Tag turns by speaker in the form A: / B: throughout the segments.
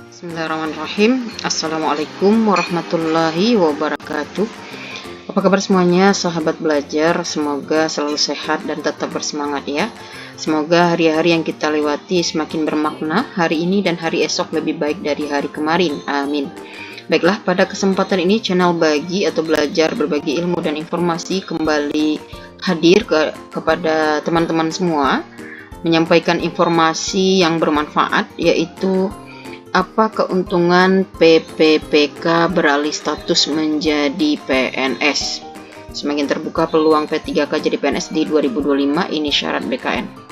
A: Bismillahirrahmanirrahim. Assalamualaikum warahmatullahi wabarakatuh. Apa kabar semuanya, sahabat belajar? Semoga selalu sehat dan tetap bersemangat ya. Semoga hari-hari yang kita lewati semakin bermakna, hari ini dan hari esok lebih baik dari hari kemarin. Amin. Baiklah, pada kesempatan ini channel Bagi atau Belajar Berbagi Ilmu dan Informasi kembali hadir kepada teman-teman semua, menyampaikan informasi yang bermanfaat, yaitu apa keuntungan PPPK beralih status menjadi PNS. Semakin terbuka peluang P3K jadi PNS di 2025, ini syarat BKN.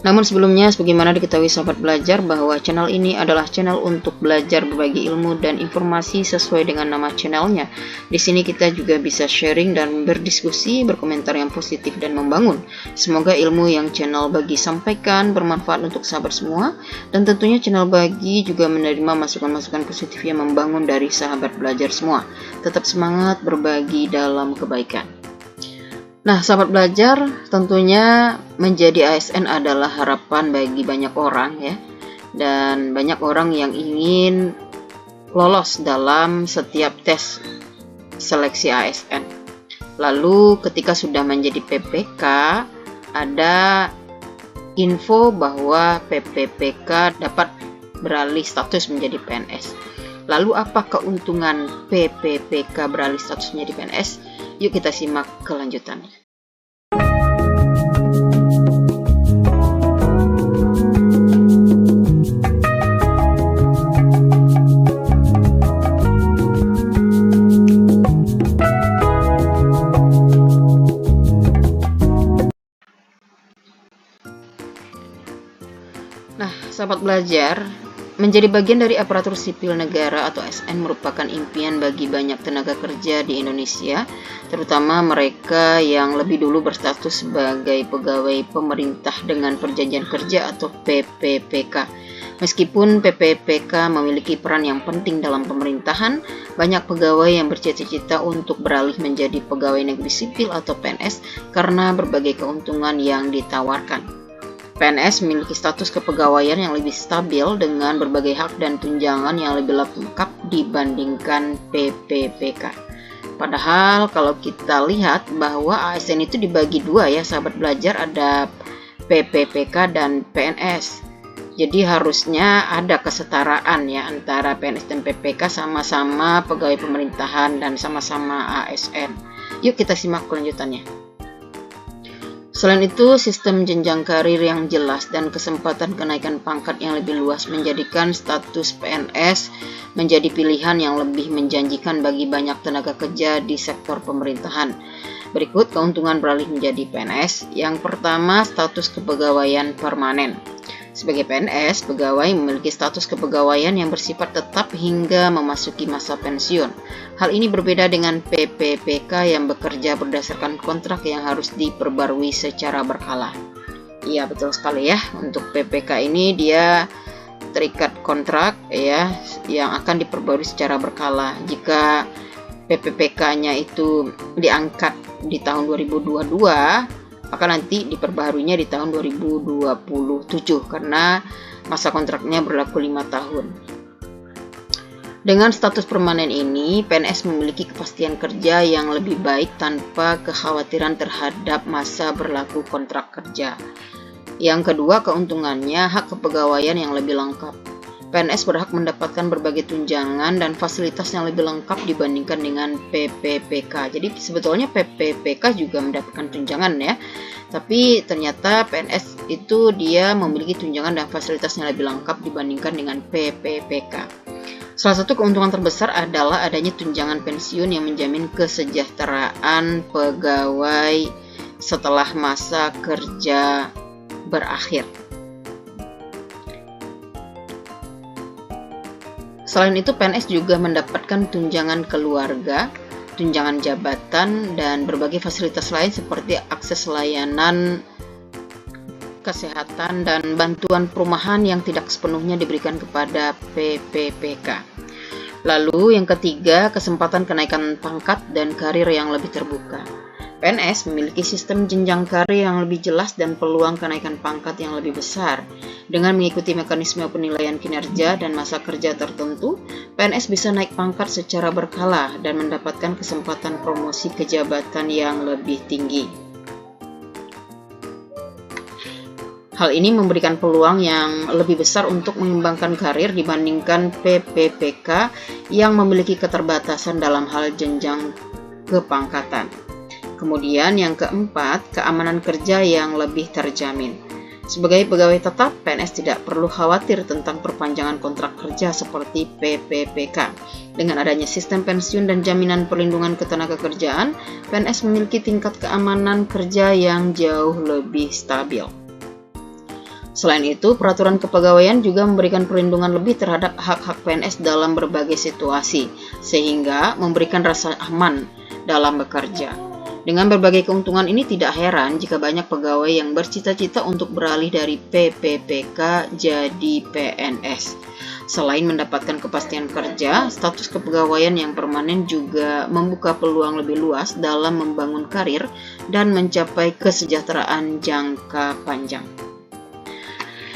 A: Namun sebelumnya, sebagaimana diketahui sahabat belajar bahwa channel ini adalah channel untuk belajar berbagi ilmu dan informasi sesuai dengan nama channelnya. Di sini kita juga bisa sharing dan berdiskusi, berkomentar yang positif dan membangun. Semoga ilmu yang channel Bagi sampaikan bermanfaat untuk sahabat semua, dan tentunya channel Bagi juga menerima masukan-masukan positif yang membangun dari sahabat belajar semua. Tetap semangat berbagi dalam kebaikan. Nah, sahabat belajar, tentunya menjadi ASN adalah harapan bagi banyak orang ya. Dan banyak orang yang ingin lolos dalam setiap tes seleksi ASN. Lalu ketika sudah menjadi PPK, ada info bahwa PPPK dapat beralih status menjadi PNS. Lalu apa keuntungan PPPK beralih status menjadi PNS? Yuk kita simak kelanjutannya. Nah, sahabat belajar, menjadi bagian dari aparatur sipil negara atau ASN merupakan impian bagi banyak tenaga kerja di Indonesia, terutama mereka yang lebih dulu berstatus sebagai pegawai pemerintah dengan perjanjian kerja atau PPPK. Meskipun PPPK memiliki peran yang penting dalam pemerintahan, banyak pegawai yang bercita-cita untuk beralih menjadi pegawai negeri sipil atau PNS karena berbagai keuntungan yang ditawarkan. PNS memiliki status kepegawaian yang lebih stabil dengan berbagai hak dan tunjangan yang lebih lengkap dibandingkan PPPK. Padahal kalau kita lihat bahwa ASN itu dibagi dua ya sahabat belajar, ada PPPK dan PNS. Jadi harusnya ada kesetaraan ya antara PNS dan PPK, sama-sama pegawai pemerintahan dan sama-sama ASN. Yuk kita simak kelanjutannya. Selain itu, sistem jenjang karir yang jelas dan kesempatan kenaikan pangkat yang lebih luas menjadikan status PNS menjadi pilihan yang lebih menjanjikan bagi banyak tenaga kerja di sektor pemerintahan. Berikut keuntungan beralih menjadi PNS. Yang pertama, status kepegawaian permanen. Sebagai PNS, pegawai memiliki status kepegawaian yang bersifat tetap hingga memasuki masa pensiun. Hal ini berbeda dengan PPPK yang bekerja berdasarkan kontrak yang harus diperbarui secara berkala. Iya, betul sekali ya. Untuk PPK ini dia terikat kontrak ya yang akan diperbarui secara berkala. Jika PPPK-nya itu diangkat di tahun 2022, maka nanti diperbaharunya di tahun 2027 karena masa kontraknya berlaku 5 tahun. Dengan status permanen ini, PNS memiliki kepastian kerja yang lebih baik tanpa kekhawatiran terhadap masa berlaku kontrak kerja. Yang kedua, keuntungannya hak kepegawaian yang lebih lengkap. PNS berhak mendapatkan berbagai tunjangan dan fasilitas yang lebih lengkap dibandingkan dengan PPPK. Jadi sebetulnya PPPK juga mendapatkan tunjangan ya. Tapi ternyata PNS itu dia memiliki tunjangan dan fasilitas yang lebih lengkap dibandingkan dengan PPPK. Salah satu keuntungan terbesar adalah adanya tunjangan pensiun yang menjamin kesejahteraan pegawai setelah masa kerja berakhir. Selain itu, PNS juga mendapatkan tunjangan keluarga, tunjangan jabatan, dan berbagai fasilitas lain seperti akses layanan kesehatan dan bantuan perumahan yang tidak sepenuhnya diberikan kepada PPPK. Lalu yang ketiga, kesempatan kenaikan pangkat dan karir yang lebih terbuka. PNS memiliki sistem jenjang karir yang lebih jelas dan peluang kenaikan pangkat yang lebih besar. Dengan mengikuti mekanisme penilaian kinerja dan masa kerja tertentu, PNS bisa naik pangkat secara berkala dan mendapatkan kesempatan promosi ke jabatan yang lebih tinggi. Hal ini memberikan peluang yang lebih besar untuk mengembangkan karir dibandingkan PPPK yang memiliki keterbatasan dalam hal jenjang kepangkatan. Kemudian yang keempat, keamanan kerja yang lebih terjamin. Sebagai pegawai tetap, PNS tidak perlu khawatir tentang perpanjangan kontrak kerja seperti PPPK. Dengan adanya sistem pensiun dan jaminan perlindungan ketenagakerjaan, PNS memiliki tingkat keamanan kerja yang jauh lebih stabil. Selain itu, peraturan kepegawaian juga memberikan perlindungan lebih terhadap hak-hak PNS dalam berbagai situasi, sehingga memberikan rasa aman dalam bekerja. Dengan berbagai keuntungan ini, tidak heran jika banyak pegawai yang bercita-cita untuk beralih dari PPPK jadi PNS. Selain mendapatkan kepastian kerja, status kepegawaian yang permanen juga membuka peluang lebih luas dalam membangun karir dan mencapai kesejahteraan jangka panjang.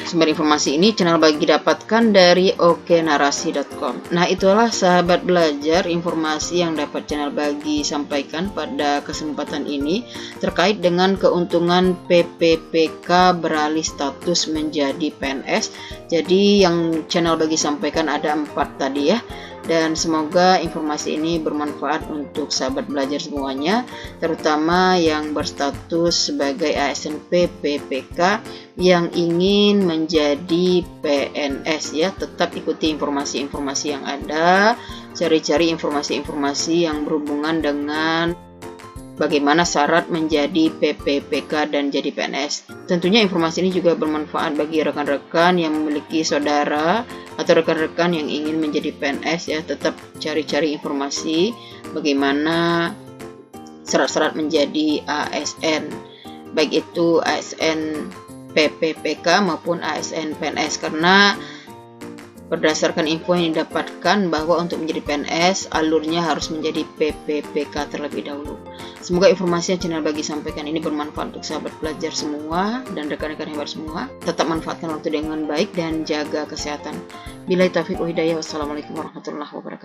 A: Sumber informasi ini channel Bagi dapatkan dari okenarasi.com. Nah, itulah sahabat belajar informasi yang dapat channel Bagi sampaikan pada kesempatan ini terkait dengan keuntungan PPPK beralih status menjadi PNS. Jadi yang channel Bagi sampaikan ada 4 tadi ya. Dan semoga informasi ini bermanfaat untuk sahabat belajar semuanya, terutama yang berstatus sebagai ASN PPPK yang ingin menjadi PNS ya. Tetap ikuti informasi-informasi yang ada, cari-cari informasi-informasi yang berhubungan dengan bagaimana syarat menjadi PPPK dan jadi PNS. Tentunya informasi ini juga bermanfaat bagi rekan-rekan yang memiliki saudara atau rekan-rekan yang ingin menjadi PNS ya. Tetap cari-cari informasi bagaimana syarat-syarat menjadi ASN, baik itu ASN PPPK maupun ASN PNS, karena berdasarkan info yang didapatkan bahwa untuk menjadi PNS alurnya harus menjadi PPPK terlebih dahulu. Semoga informasi yang channel Bagi sampaikan ini bermanfaat untuk sahabat belajar semua dan rekan-rekan hebat semua. Tetap manfaatkan waktu dengan baik dan jaga kesehatan. Billahi taufiq wa hidayah. Wassalamualaikum warahmatullahi wabarakatuh.